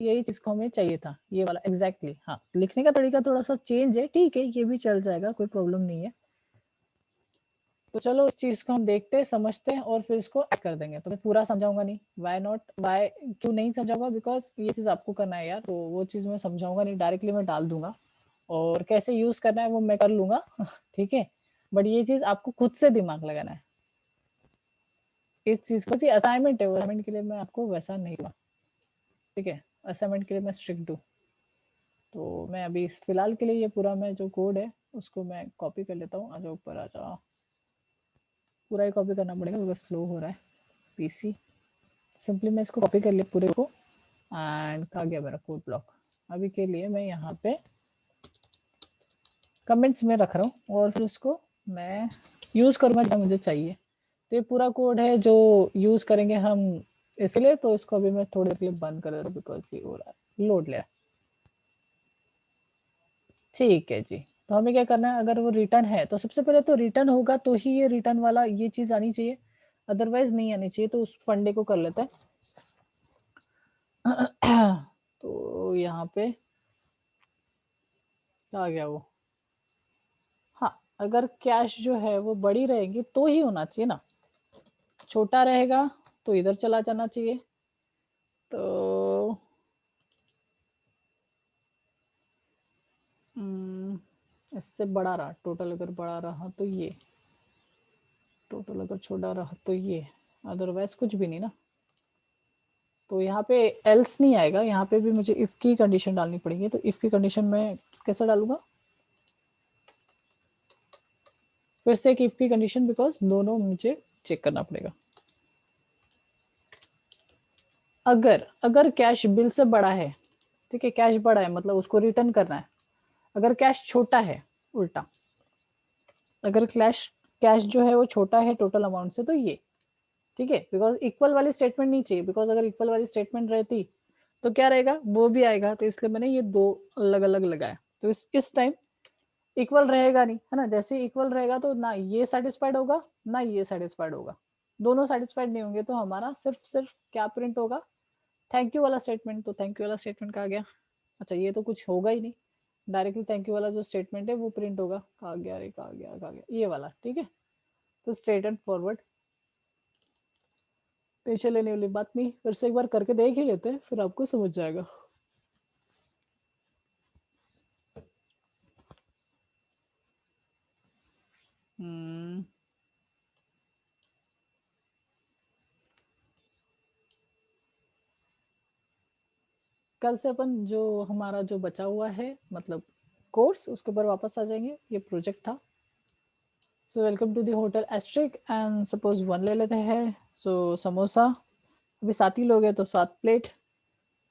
यही चीज को हमें चाहिए था, ये वाला एग्जैक्टली। हाँ, लिखने का तरीका थोड़ा सा चेंज है, ठीक है, ये भी चल जाएगा, कोई प्रॉब्लम नहीं है। तो चलो इस चीज को हम देखते हैं, समझते हैं और फिर इसको ऐड कर देंगे। तो मैं पूरा समझाऊंगा नहीं, वाई नॉट, वाई क्यों नहीं समझाऊंगा, बिकॉज ये चीज आपको करना है यार, तो वो चीज मैं समझाऊंगा नहीं, डायरेक्टली मैं डाल दूंगा और कैसे यूज करना है वो मैं कर लूंगा ठीक है, बट ये चीज आपको खुद से दिमाग लगाना है इस चीज को। असाइनमेंट है, वो असाइनमेंट के लिए मैं आपको वैसा नहीं दूंगा, ठीक है, असाइनमेंट के लिए मैं स्ट्रिक्ट हूँ। तो मैं अभी फिलहाल के लिए ये पूरा मैं जो कोड है उसको मैं कॉपी कर लेता हूँ। आ जाओ ऊपर, आ जाओ, पूरा ही कॉपी करना पड़ेगा बिकॉज स्लो हो रहा है पीसी। सिंपली मैं इसको कॉपी कर लिया पूरे को, एंड कहा गया मेरा कोड ब्लॉक। अभी के लिए मैं यहाँ पे कमेंट्स में रख रहा हूँ और फिर उसको मैं यूज करूंगा जब मुझे चाहिए। तो ये पूरा कोड है जो यूज करेंगे हम इसलिए। तो इसको अभी मैं थोड़ी देर के लिए बंद कर देता हूँ बिकॉज ये हो रहा है, लोड ले रहा है। ठीक है जी, तो हमें क्या करना है, अगर वो रिटर्न है तो सबसे पहले तो रिटर्न होगा तो ही ये रिटर्न वाला ये चीज आनी चाहिए, अदरवाइज नहीं आनी चाहिए। तो उस फंडे को कर लेते हैं तो यहाँ पे आ गया वो। हाँ, अगर कैश जो है वो बड़ी रहेगी तो ही होना चाहिए ना, छोटा रहेगा तो इधर चला जाना चाहिए। तो इससे बड़ा रहा टोटल, अगर बड़ा रहा तो ये, टोटल अगर छोटा रहा तो ये, अदरवाइज कुछ भी नहीं ना। तो यहाँ पे एल्स नहीं आएगा, यहाँ पे भी मुझे इफ की कंडीशन डालनी पड़ेगी। तो इफ की कंडीशन में कैसे डालूंगा, फिर से एक इफ की कंडीशन, बिकॉज दोनों मुझे चेक करना पड़ेगा। अगर अगर कैश बिल से बड़ा है, ठीक है, कैश बड़ा है मतलब उसको रिटर्न करना है। अगर कैश छोटा है, उल्टा, अगर कैश कैश जो है वो छोटा है टोटल अमाउंट से, तो ये ठीक है, बिकॉज इक्वल वाली स्टेटमेंट नहीं चाहिए, बिकॉज अगर इक्वल वाली स्टेटमेंट रहती तो क्या रहेगा, वो भी आएगा। तो इसलिए मैंने ये दो अलग अलग लगाया। तो इस टाइम इक्वल रहेगा नहीं, है ना, जैसे इक्वल रहेगा तो ना ये सेटिस्फाइड होगा ना ये सेटिस्फाइड होगा, दोनों सेटिस्फाइड नहीं होंगे। तो हमारा सिर्फ सिर्फ क्या प्रिंट होगा, थैंक यू वाला स्टेटमेंट। तो थैंक यू वाला स्टेटमेंट कहा गया, अच्छा ये तो कुछ होगा ही नहीं, डायरेक्टली थैंक यू वाला जो स्टेटमेंट है वो प्रिंट होगा। कहा गया, अरे कहा गया ये वाला, ठीक है। तो स्ट्रेट एंड फॉरवर्ड, टेंशन लेने वाली बात नहीं, फिर से एक बार करके देख ही लेते हैं, फिर आपको समझ जाएगा। कल से अपन जो हमारा जो बचा हुआ है मतलब कोर्स, उसके ऊपर वापस आ जाएंगे। ये प्रोजेक्ट था। So welcome to the hotel Astric, and suppose 1 ले लेते हैं। सो समोसा, अभी 7 ही लोग हैं तो 7 प्लेट,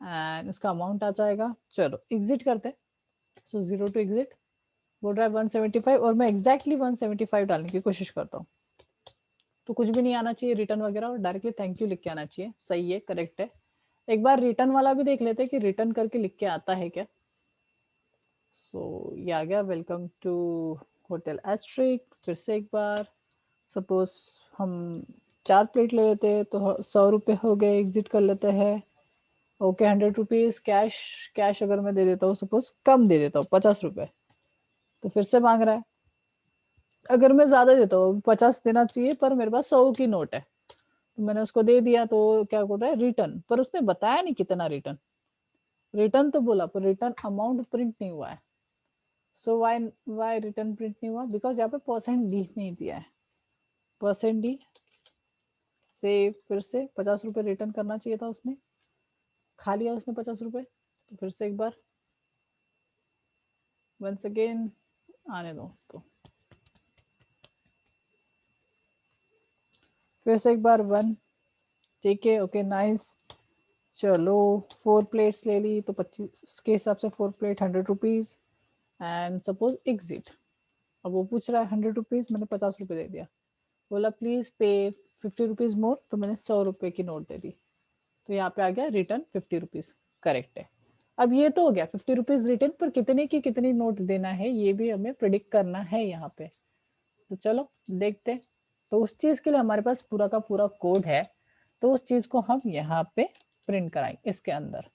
एंड उसका अमाउंट आ जाएगा। चलो एग्जिट करते हैं। सो 0 टू एग्जिट, बोल रहा है 175, और मैं एग्जैक्टली 175 डालने की कोशिश करता हूँ। तो कुछ भी नहीं आना चाहिए रिटर्न वगैरह, और डायरेक्टली थैंक यू लिख के आना चाहिए। सही है, करेक्ट है। एक बार रिटर्न वाला भी देख लेते हैं कि रिटर्न करके लिख के आता है क्या। सो ये आ गया, वेलकम टू होटल एस्ट्रिक। फिर से एक बार, सपोज हम 4 प्लेट ले लेते हैं तो 100 रुपये हो गए, एग्जिट कर लेते हैं। Okay, 100 rupees cash. कैश अगर मैं दे देता हूँ, सपोज कम दे देता हूँ 50 रुपये, तो फिर से मांग रहा है। अगर मैं ज्यादा देता हूँ, 50 देना चाहिए पर मेरे पास 100 की नोट है, तो मैंने उसको दे दिया। तो क्या बोल रहा है, रिटर्न, पर उसने बताया नहीं कितना रिटर्न। रिटर्न तो बोला पर रिटर्न अमाउंट प्रिंट नहीं हुआ है। सो वाई वाई रिटर्न प्रिंट नहीं हुआ, बिकॉज यहाँ पे परसेंट डी नहीं दिया है। परसेंट डी से फिर से 50 रुपये रिटर्न करना चाहिए था, उसने खा लिया उसने 50 रुपये। तो फिर से एक बार, वंस अगेन, आने दो उसको, फिर से एक बार 1, ठीक है, ओके नाइस। चलो 4 प्लेट्स ले ली तो 25 के हिसाब से 4 plate 100 rupees, and suppose exit. अब वो पूछ रहा है 100 रुपीज, मैंने 50 रुपये दे दिया। बोला प्लीज पे 50 रुपीज मोर, तो मैंने 100 रुपये की नोट दे दी। तो यहाँ पे आ गया रिटर्न 50 रुपीज, करेक्ट है। अब ये तो हो गया 50 रुपीज रिटर्न, पर कितने की कितनी नोट देना है ये भी हमें प्रिडिक्ट करना है यहाँ पे। तो चलो देखते। तो उस चीज के लिए हमारे पास पूरा का पूरा कोड है, तो उस चीज को हम यहाँ पे प्रिंट कराएंगे इसके अंदर।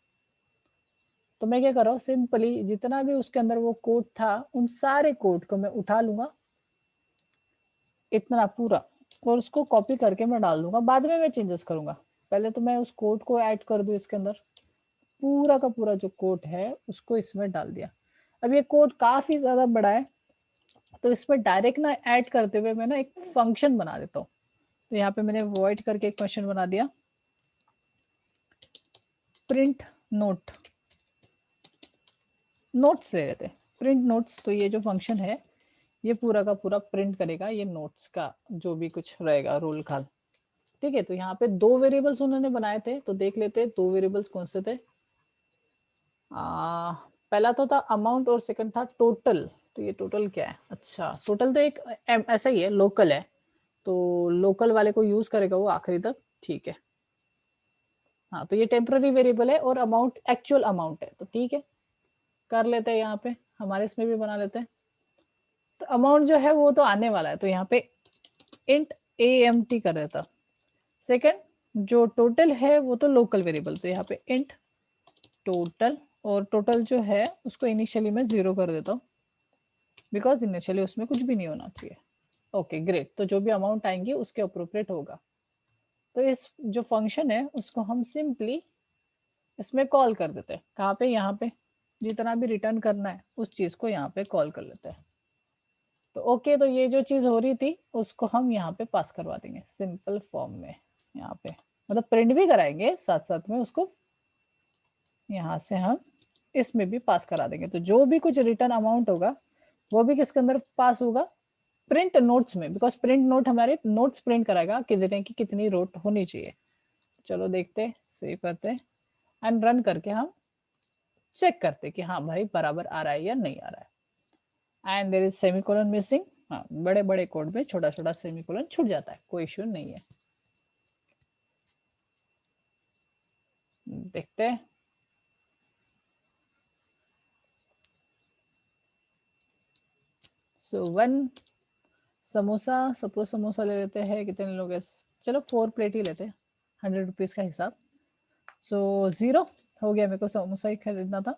तो मैं क्या कर रहा हूँ, सिंपली जितना भी उसके अंदर वो कोड था उन सारे कोड को मैं उठा लूंगा, इतना पूरा, और उसको कॉपी करके मैं डाल दूंगा। बाद में मैं चेंजेस करूंगा, पहले तो मैं उस कोड को ऐड कर दूं इसके अंदर। पूरा का पूरा जो कोड है उसको इसमें डाल दिया। अब ये कोड काफी ज्यादा बड़ा है, तो इसमें डायरेक्ट ना ऐड करते हुए मैं ना एक फंक्शन बना देता हूँ। तो यहाँ पे मैंने वॉइड करके एक फंक्शन बना दिया, प्रिंट नोट, नोट्स ले लेते हैं, प्रिंट नोट्स। तो ये जो फंक्शन है ये पूरा का पूरा प्रिंट करेगा ये नोट्स का जो भी कुछ रहेगा रोल कॉल। ठीक है, तो यहाँ पे दो वेरिएबल्स उन्होंने बनाए थे, तो देख लेते हैं दो वेरिएबल्स कौन से थे। पहला तो था अमाउंट और सेकंड था टोटल। तो ये टोटल क्या है, अच्छा टोटल तो एक ऐसा ही है, लोकल है, तो लोकल वाले को यूज करेगा वो आखिरी तक। ठीक है, हाँ तो ये टेम्पररी वेरिएबल है और अमाउंट एक्चुअल अमाउंट है, तो ठीक है कर लेते हैं, यहाँ पे हमारे इसमें भी बना लेते हैं। तो अमाउंट जो है वो तो आने वाला है, तो यहाँ पे इंट AMT कर देता। सेकंड जो टोटल है वो तो लोकल वेरिएबल, तो यहाँ पे इंट टोटल, और टोटल जो है उसको इनिशियली मैं 0 कर देता हूँ, बिकॉज इनिशियली उसमें कुछ भी नहीं होना चाहिए। ओके ग्रेट, तो जो भी अमाउंट आएंगी उसके अप्रोप्रिएट होगा। तो इस जो फंक्शन है उसको हम सिंपली इसमें कॉल कर देते हैं, कहाँ पे, यहाँ पे जितना भी रिटर्न करना है उस चीज को यहाँ पे कॉल कर लेते हैं। तो ओके, तो ये जो चीज हो रही थी उसको हम यहाँ पे पास करवा देंगे सिंपल फॉर्म में, यहाँ पे मतलब प्रिंट भी कराएंगे साथ साथ में उसको, यहाँ से हम इसमें भी पास करा देंगे। तो जो भी कुछ रिटर्न अमाउंट होगा वो भी किसके अंदर पास होगा, प्रिंट नोट्स में, बिकॉज प्रिंट नोट हमारे नोट्स प्रिंट कराएगा कितने की कितनी रोट होनी चाहिए। चलो देखते, सेव करते एंड रन करके हम चेक करते कि हाँ भाई बराबर आ रहा है या नहीं आ रहा है। And there is semicolon missing, हाँ बड़े बड़े कोड में छोटा छोटा सेमीकोलन छूट जाता है, कोई इश्यू नहीं है। देखते हैं, so one samosa, suppose samosa ले लेते हैं, कितने लोग हैं, चलो 4 प्लेट ही लेते हैं, 100 रुपीज का हिसाब। सो 0 हो गया, मेरे को समोसा ही खरीदना था।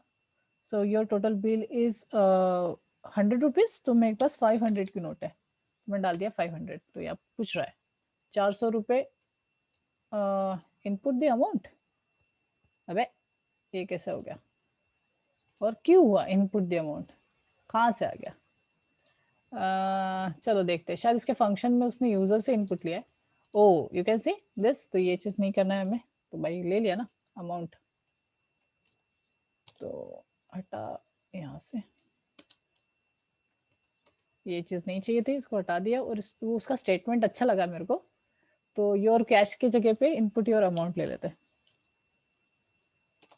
So your total bill is 100 rupees, तो मेरे पास 500 की नोट है, मैं डाल दिया 500। तो यहाँ पूछ रहा है 400 रुपये इनपुट द अमाउंट। अबे ये कैसे हो गया, और क्यों हुआ इनपुट द अमाउंट, कहाँ से आ गया। चलो देखते हैं, शायद इसके फंक्शन में उसने यूजर से इनपुट लिया है। ओ यू कैन सी दिस, तो ये चीज नहीं करना है हमें, तो भाई ले लिया ना अमाउंट, तो हटा यहाँ से, ये चीज नहीं चाहिए थी, इसको हटा दिया। और उसका स्टेटमेंट अच्छा लगा मेरे को, तो योर कैश की जगह पे इनपुट योर अमाउंट ले लेते हैं।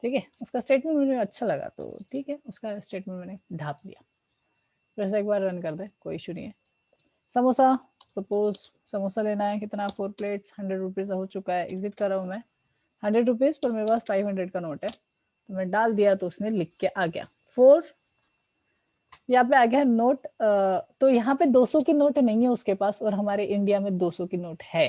ठीक है, उसका स्टेटमेंट मुझे अच्छा लगा, तो ठीक है उसका स्टेटमेंट मैंने ढाप दिया। फिर से एक बार रन कर दे, कोई इशू नहीं है। समोसा, सपोज समोसा लेना है, कितना 4 प्लेट्स 100 रुपीज हो चुका है, एग्जिट कर रहा हूँ मैं। 100 रुपीज पर मेरे पास 500 का नोट है, तो मैं डाल दिया, तो उसने लिख के आ गया 4, यहाँ पे आ गया नोट। तो यहाँ पे 200 की नोट नहीं है उसके पास, और हमारे इंडिया में 200 की नोट है।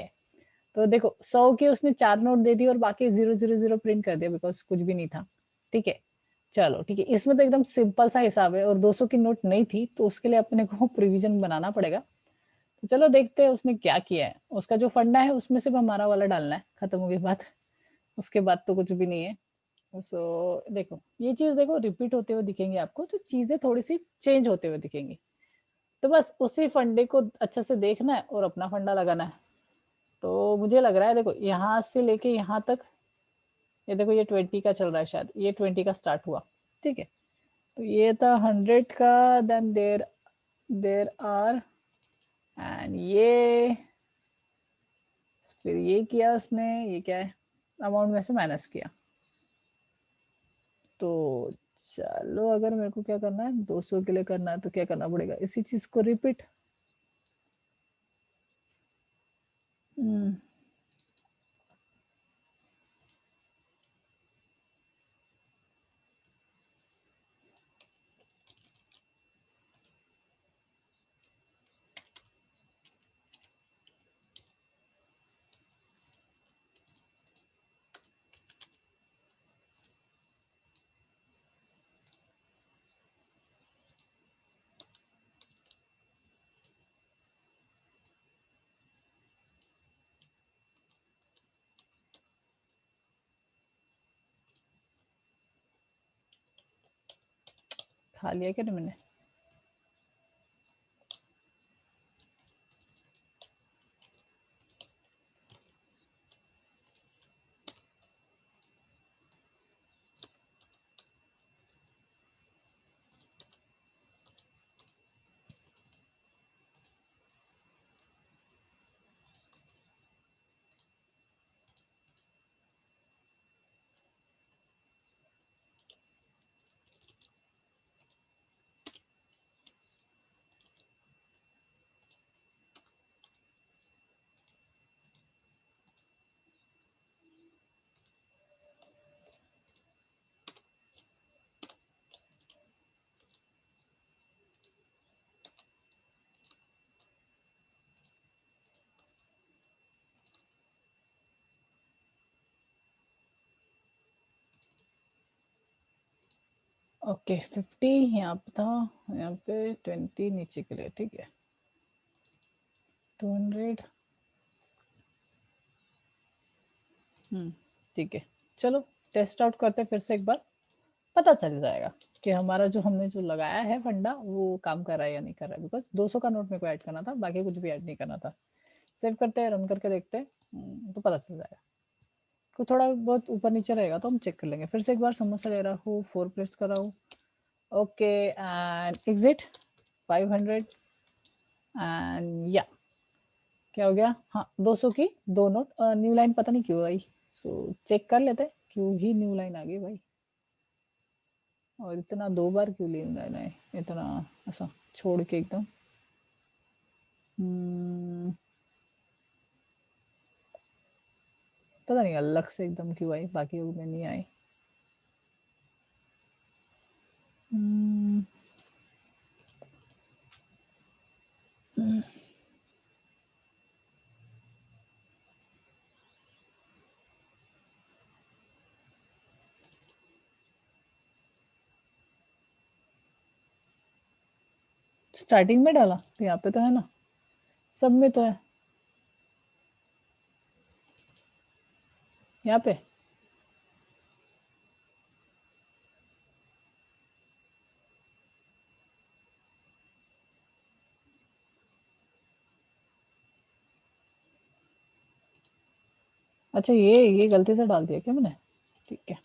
तो देखो 100 की उसने 4 नोट दे दी और बाकी 000 प्रिंट कर दिया, बिकॉज कुछ भी नहीं था। ठीक है, चलो ठीक है, इसमें तो एकदम सिंपल सा हिसाब है, और 200 की नोट नहीं थी, तो उसके लिए अपने को प्रोविजन बनाना पड़ेगा। तो चलो देखते हैं उसने क्या किया है। उसका जो फंडा है उसमें सिर्फ हमारा वाला डालना है, खत्म हो गई बात। उसके बाद तो कुछ भी नहीं है। सो देखो ये चीज देखो रिपीट होते हुए दिखेंगे आपको, तो चीजें थोड़ी सी चेंज होते हुए दिखेंगी। तो बस उसी फंडे को अच्छे से देखना है और अपना फंडा लगाना है। तो मुझे लग रहा है देखो यहाँ से लेके यहाँ तक, ये देखो ये 20 का चल रहा है, शायद ये 20 का स्टार्ट हुआ। ठीक है, तो ये था 100 का, then there there are, and ये फिर ये किया उसने, ये क्या है, अमाउंट में से माइनस किया। तो चलो अगर मेरे को क्या करना है, 200 के लिए करना है, तो क्या करना पड़ेगा, इसी चीज को रिपीट। उठा लिया क्या नहीं मैंने? ओके 50 यहाँ पे था, यहाँ पे 20 नीचे के लिए, ठीक है 200। ठीक है, चलो टेस्ट आउट करते हैं फिर से एक बार, पता चल जाएगा कि हमारा जो हमने जो लगाया है फंडा वो काम कर रहा है या नहीं कर रहा है। बिकॉज 200 का नोट मेरे को ऐड करना था, बाकी कुछ भी ऐड नहीं करना था। सेव करते हैं, रन करके देखते हैं, तो पता चल जाएगा। कोई थोड़ा बहुत ऊपर नीचे रहेगा तो हम चेक कर लेंगे। फिर से एक बार समोसा ले रहा हूँ, 4 प्लेट्स कर रहा हूँ, ओके एंड एग्जिट 500 एंड या क्या हो गया, हाँ 200 की 2 नोट। न्यू लाइन पता नहीं क्यों आई, सो चेक कर लेते क्यों ही न्यू लाइन आ गई भाई, और इतना 2 बार क्यों न्यू लाइन आए, इतना ऐसा छोड़ के एकदम। पता नहीं अलग से एकदम क्यों आई, बाकी में नहीं आई। स्टार्टिंग में डाला तो यहाँ पे तो है ना, सब में तो है यहाँ पे। अच्छा ये गलती से डाल दिया क्या मैंने, ठीक है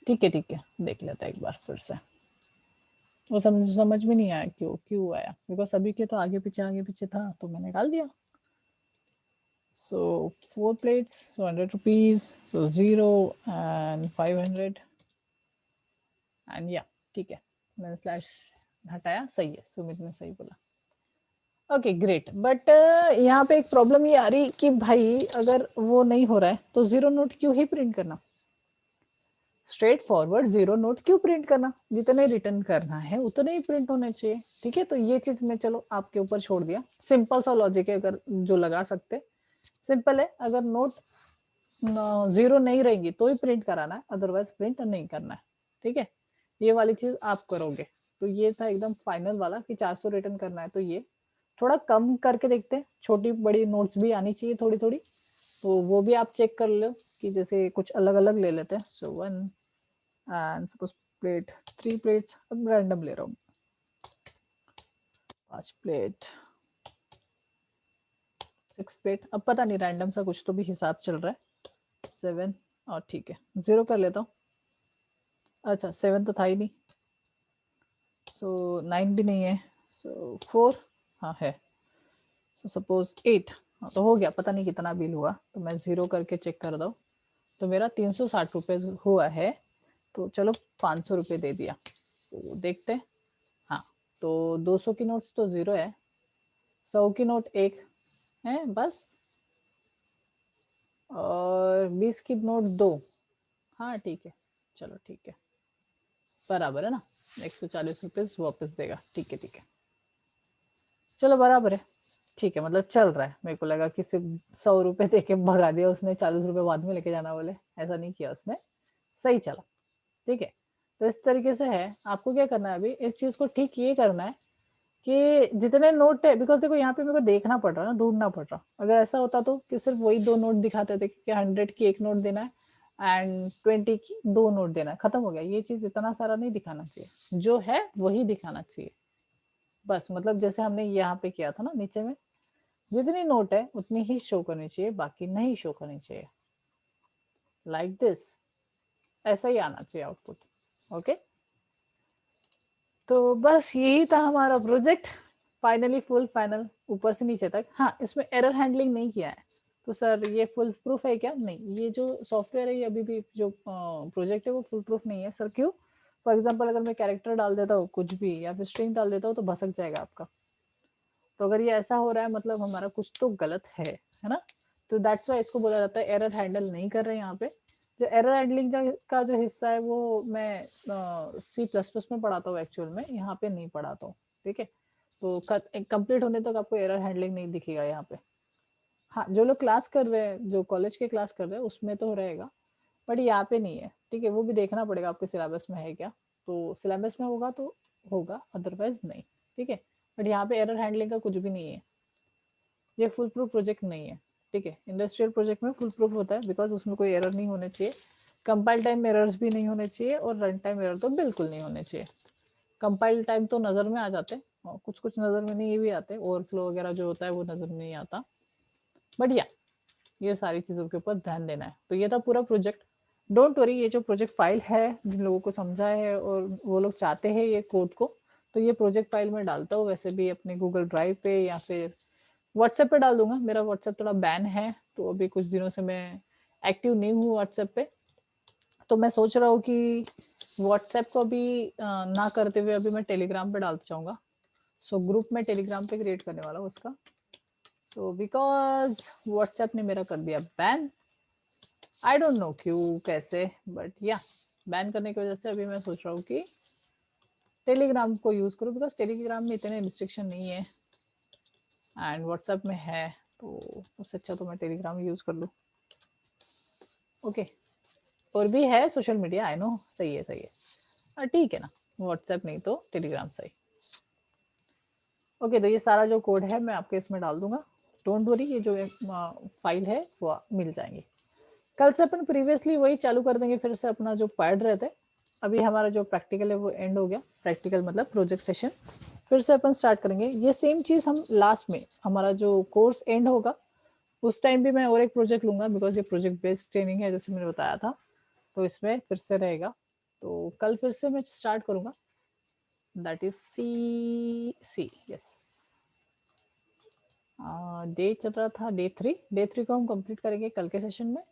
ठीक है ठीक है, देख लेते हैं एक बार फिर से। वो समझ में नहीं आया क्यों क्यों आया, बिकॉज अभी के तो आगे पीछे था तो मैंने डाल दिया। सो 4 plates, so 100 rupees, so 0 and 500 and या ठीक है, मैंने स्लैश हटाया, सही है, सुमित ने सही बोला। ओके ग्रेट, बट यहाँ पे एक प्रॉब्लम ये आ रही कि भाई अगर वो नहीं हो रहा है तो 0 नोट क्यों ही प्रिंट करना, स्ट्रेट फॉरवर्ड 0 नोट क्यों प्रिंट करना, जितने रिटर्न करना है उतने ही प्रिंट होने चाहिए। ठीक है, तो ये चीज मैं चलो आपके ऊपर छोड़ दिया, सिंपल सा लॉजिक है, अगर जो लगा सकते सिंपल है, अगर नोट 0 नहीं रहेंगी तो ही प्रिंट कराना है, अदरवाइज प्रिंट नहीं करना है। ठीक है, ये वाली चीज आप करोगे। तो ये था एकदम फाइनल वाला कि 400 रिटर्न करना है, तो ये थोड़ा कम करके देखते हैं, छोटी बड़ी नोट्स भी आनी चाहिए थोड़ी थोड़ी, तो वो भी आप चेक कर लो कि जैसे कुछ अलग अलग ले लेते हैं। सो 1 एंड सपोज प्लेट 3 प्लेट्स, अब रैंडम ले रहा हूँ, 5 प्लेट 6 प्लेट, अब पता नहीं रैंडम सा कुछ तो भी हिसाब चल रहा है। 7 और ठीक है 0 कर लेता हूँ, अच्छा 7 तो था ही नहीं, सो 9 भी नहीं है, सो 4 हाँ है, सो सपोज 8, हाँ तो हो गया, पता नहीं कितना बिल हुआ, तो मैं 0 करके चेक कर दो, तो मेरा 360 रुपये हुआ है। तो चलो 500 रुपये दे दिया, तो देखते हैं। हाँ तो 200 की नोट्स तो 0 है, 100 की नोट 1 है बस, और 20 की नोट 2, हाँ ठीक है, चलो ठीक है, बराबर है ना, 140 रुपये वापस देगा, ठीक है ठीक है, चलो बराबर है, ठीक है, मतलब चल रहा है। मेरे को लगा कि सिर्फ 100 रुपये दे के भगा दिया उसने, 40 रुपये बाद में लेके जाना बोले, ऐसा नहीं किया उसने, सही चला। ठीक है, तो इस तरीके से है, आपको क्या करना है अभी, इस चीज को ठीक ये करना है कि जितने नोट है, बिकॉज देखो यहाँ पे मेरे को देखना पड़ रहा है ना, ढूंढना पड़ रहा, अगर ऐसा होता तो कि सिर्फ वही 2 नोट दिखाते थे कि 100 की 1 नोट देना है एंड 20 की 2 नोट देना, खत्म हो गया। ये चीज इतना सारा नहीं दिखाना चाहिए, जो है वही दिखाना चाहिए बस। मतलब जैसे हमने यहाँ पे किया था ना, नीचे में जितनी नोट है उतनी ही शो करनी चाहिए, बाकी नहीं शो करनी चाहिए। लाइक दिस, ऐसा ही आना चाहिए आउटपुट। ओके, तो बस यही था हमारा प्रोजेक्ट, फाइनली फुल फाइनल ऊपर से नीचे तक। हाँ, इसमें एरर हैंडलिंग नहीं किया है, तो सर ये फुल प्रूफ है क्या? नहीं, ये जो सॉफ्टवेयर है ये अभी भी जो प्रोजेक्ट है वो फुल प्रूफ नहीं है सर। क्यों? फॉर एग्जाम्पल अगर मैं कैरेक्टर डाल देता हूँ कुछ भी, या फिर स्ट्रिंग डाल देता हूँ, तो भसक जाएगा आपका। तो अगर ये ऐसा हो रहा है मतलब हमारा कुछ तो गलत है ना? तो दैट्स वाई इसको बोला जाता है एरर हैंडल नहीं कर रहे हैं यहाँ पे। जो एरर हैंडलिंग का जो हिस्सा है वो मैं C++ में पढ़ाता हूँ एक्चुअल में, यहाँ पे नहीं पढ़ाता हूँ। ठीक है, तो कंप्लीट होने तक आपको एरर हैंडलिंग नहीं दिखेगा यहाँ पे। हाँ, जो लोग क्लास कर रहे हैं, जो कॉलेज के क्लास कर रहे हैं उसमें तो रहेगा, बट यहाँ पे नहीं है। ठीक है, वो भी देखना पड़ेगा आपके सिलेबस में है क्या। तो सिलेबस में होगा तो होगा, अदरवाइज नहीं। ठीक है, बट यहाँ पे एरर हैंडलिंग का कुछ भी नहीं है, ये फुल प्रूफ प्रोजेक्ट नहीं है। ठीक है, इंडस्ट्रियल प्रोजेक्ट में फुल प्रूफ होता है, बिकॉज उसमें कोई एरर नहीं होने चाहिए, कंपाइल टाइम एरर्स भी नहीं होने चाहिए, और रन टाइम एरर तो बिल्कुल नहीं होने चाहिए। कंपाइल टाइम तो नज़र में आ जाते हैं, और कुछ कुछ नज़र में नहीं भी आते, ओवरफ्लो वगैरह जो होता है वो नज़र में नहीं आता। बट या ये सारी चीज़ों के ऊपर ध्यान देना है। तो ये था पूरा प्रोजेक्ट। डोंट वरी, ये जो प्रोजेक्ट फाइल है, जिन लोगों को समझा है और वो लोग चाहते हैं ये कोड को, तो ये प्रोजेक्ट फाइल में डालता हूँ वैसे भी अपने गूगल ड्राइव पे, या फिर व्हाट्सएप पे डाल दूंगा। मेरा व्हाट्सएप थोड़ा बैन है, तो अभी कुछ दिनों से मैं एक्टिव नहीं हूँ व्हाट्सएप पे। तो मैं सोच रहा हूँ कि व्हाट्सएप को अभी ना करते हुए अभी मैं टेलीग्राम पे डालता चाहूँगा। सो ग्रुप में टेलीग्राम पे क्रिएट करने वाला हूँ उसका। सो बिकॉज व्हाट्सएप ने मेरा कर दिया बैन, आई डोंट नो क्यों कैसे, बट या बैन करने की वजह से अभी मैं सोच रहा हूँ कि टेलीग्राम को यूज करूँ, बिकॉज टेलीग्राम में इतने रिस्ट्रिक्शन नहीं है एंड व्हाट्सएप में है, तो उससे अच्छा तो मैं टेलीग्राम यूज कर लूँ। ओके, और भी है सोशल मीडिया, आई नो, सही है सही है, ठीक है ना, व्हाट्सएप नहीं तो टेलीग्राम सही। ओके, तो ये सारा जो कोड है मैं आपके इसमें डाल दूंगा, डोंट वरी, ये जो फाइल है वो मिल जाएंगी। कल से अपन प्रीवियसली वही चालू कर देंगे फिर से अपना जो पढ़ रहे थे। अभी हमारा जो प्रैक्टिकल है वो एंड हो गया, प्रैक्टिकल मतलब प्रोजेक्ट सेशन, फिर से अपन स्टार्ट करेंगे। ये सेम चीज़ हम लास्ट में, हमारा जो कोर्स एंड होगा उस टाइम भी मैं और एक प्रोजेक्ट लूंगा, बिकॉज ये प्रोजेक्ट बेस्ड ट्रेनिंग है जैसे मैंने बताया था, तो इसमें फिर से रहेगा। तो कल फिर से मैं स्टार्ट करूंगा, that is C yes. Day चल रहा था डे 3 को हम कंप्लीट करेंगे कल के सेशन में।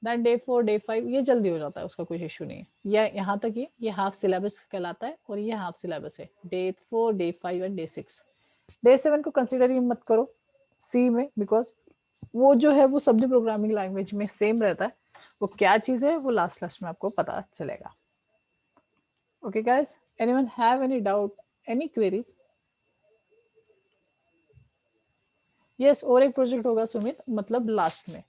दैन डे 4 डे 5 ये जल्दी हो जाता है, उसका कोई इशू नहीं है। यहाँ तक ये हाफ सिलेबस कहलाता है, और ये हाफ सिलेबस है। Day 4 day 5 and day 6। Day 7 को कंसिडर ही मत करो सी में, बिकॉज वो जो है वो सभी प्रोग्रामिंग लैंग्वेज में सेम रहता है। वो क्या चीज़ है वो लास्ट लास्ट में आपको पता चलेगा। Okay guys, anyone have any doubt, any queries? Yes, और एक प्रोजेक्ट होगा सुमित, मतलब लास्ट में,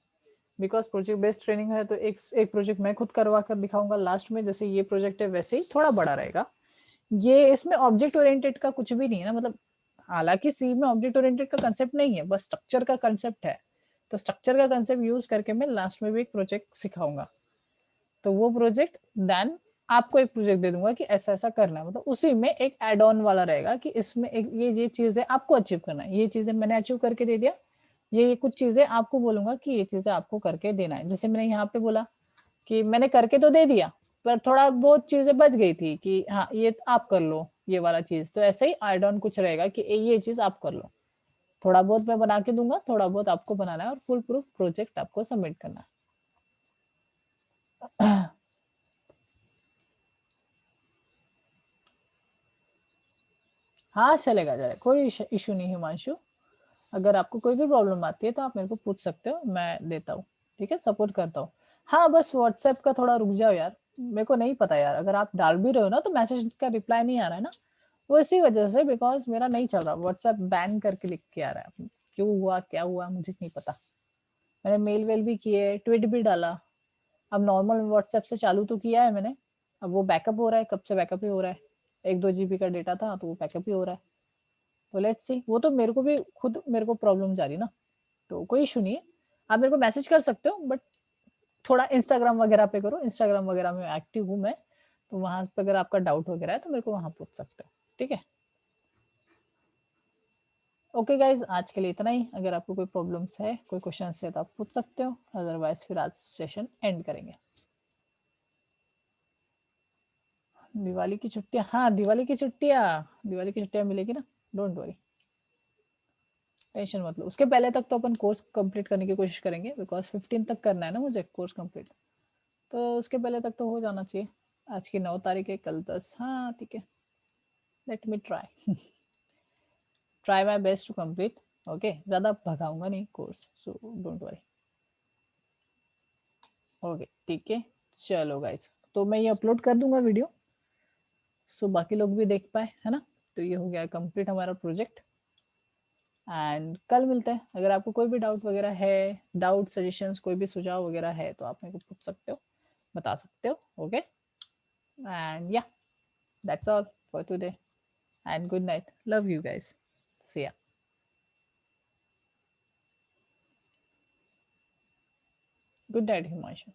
बिकॉज प्रोजेक्ट बेस्ड ट्रेनिंग है, तो एक प्रोजेक्ट मैं खुद करवा कर दिखाऊंगा लास्ट में। जैसे ये प्रोजेक्ट है वैसे ही थोड़ा बड़ा रहेगा। ये इसमें ऑब्जेक्ट ओरिएंटेड का कुछ भी नहीं है ना, मतलब हालांकि सी में ऑब्जेक्ट ओरिएंटेड का कंसेप्ट नहीं है, बस स्ट्रक्चर का कंसेप्ट है। तो स्ट्रक्चर का कंसेप्ट यूज करके मैं लास्ट में भी एक प्रोजेक्ट सिखाऊंगा। तो वो प्रोजेक्ट देन आपको एक प्रोजेक्ट दे दूंगा कि ऐसा ऐसा करना है, मतलब उसी में एक एड ऑन वाला रहेगा कि इसमें एक ये चीजें आपको अचीव करना है, ये चीजें मैंने अचीव करके दे दिया, ये कुछ चीजें आपको बोलूंगा कि ये चीजें आपको करके देना है। जैसे मैंने यहाँ पे बोला कि मैंने करके तो दे दिया, पर थोड़ा बहुत चीजें बच गई थी कि हाँ ये आप कर लो ये वाला चीज, तो ऐसे ही एड ऑन कुछ रहेगा कि ये चीज आप कर लो। थोड़ा बहुत मैं बना के दूंगा, थोड़ा बहुत आपको बनाना है, और फुल प्रूफ प्रोजेक्ट आपको सबमिट करना है। हाँ चलेगा चलेगा, कोई इशू नहीं हिमांशु। अगर आपको कोई भी प्रॉब्लम आती है तो आप मेरे को पूछ सकते हो, मैं देता हूँ। ठीक है, सपोर्ट करता हूँ। हाँ बस व्हाट्सएप का थोड़ा रुक जाओ यार, मेरे को नहीं पता यार, अगर आप डाल भी रहे हो ना तो मैसेज का रिप्लाई नहीं आ रहा है ना, वो इसी वजह से, बिकॉज मेरा नहीं चल रहा, व्हाट्सएप बैन करके लिख के आ रहा है। क्यों हुआ क्या हुआ मुझे नहीं पता। मैंने मेल वेल भी किए, ट्वीट भी डाला, अब नॉर्मल व्हाट्सएप से चालू तो किया है मैंने। अब वो बैकअप हो रहा है, कब से बैकअप ही हो रहा है, 1-2 GB का डेटा था तो वो बैकअप ही हो रहा है। तो लेट्स सी, वो तो मेरे को भी खुद मेरे को प्रॉब्लम जा रही ना, तो कोई इशू नहीं है। आप मेरे को मैसेज कर सकते हो, बट थोड़ा इंस्टाग्राम वगैरह पे करो, इंस्टाग्राम वगैरह में एक्टिव हूँ मैं, तो वहां पे अगर आपका डाउट वगैरह है तो मेरे को वहां पूछ सकते हो, ठीक है। ओके गाइज, आज के लिए इतना ही। अगर आपको कोई प्रॉब्लम्स है, कोई क्वेश्चन है तो आप पूछ सकते हो, अदरवाइज फिर आज सेशन एंड करेंगे। दिवाली की छुट्टियां, हाँ दिवाली की छुट्टियां मिलेगी ना, डोंट वरी, टेंशन मत लो। उसके पहले तक तो अपन कोर्स कंप्लीट करने की कोशिश करेंगे, बिकॉज 15 तक करना है ना मुझे कोर्स कंप्लीट, तो उसके पहले तक तो हो जाना चाहिए। आज की 9 तारीख है, कल 10, हाँ ठीक है, let me try try my best to complete. Okay, ज्यादा भगाऊंगा नहीं course, so don't worry. Okay ठीक है, चलो गाइस, तो मैं ये अपलोड कर दूंगा वीडियो, सो बाकी लोग भी देख पाए, है ना। तो ये हो गया कंप्लीट हमारा प्रोजेक्ट, एंड कल मिलते हैं। अगर आपको कोई भी डाउट वगैरह है, डाउट सजेशंस, कोई भी सुझाव वगैरह है तो आप मेरे को पूछ सकते हो, बता सकते हो। Okay, and yeah that's all for today, and good night, love you guys, see ya, good night Himanshu.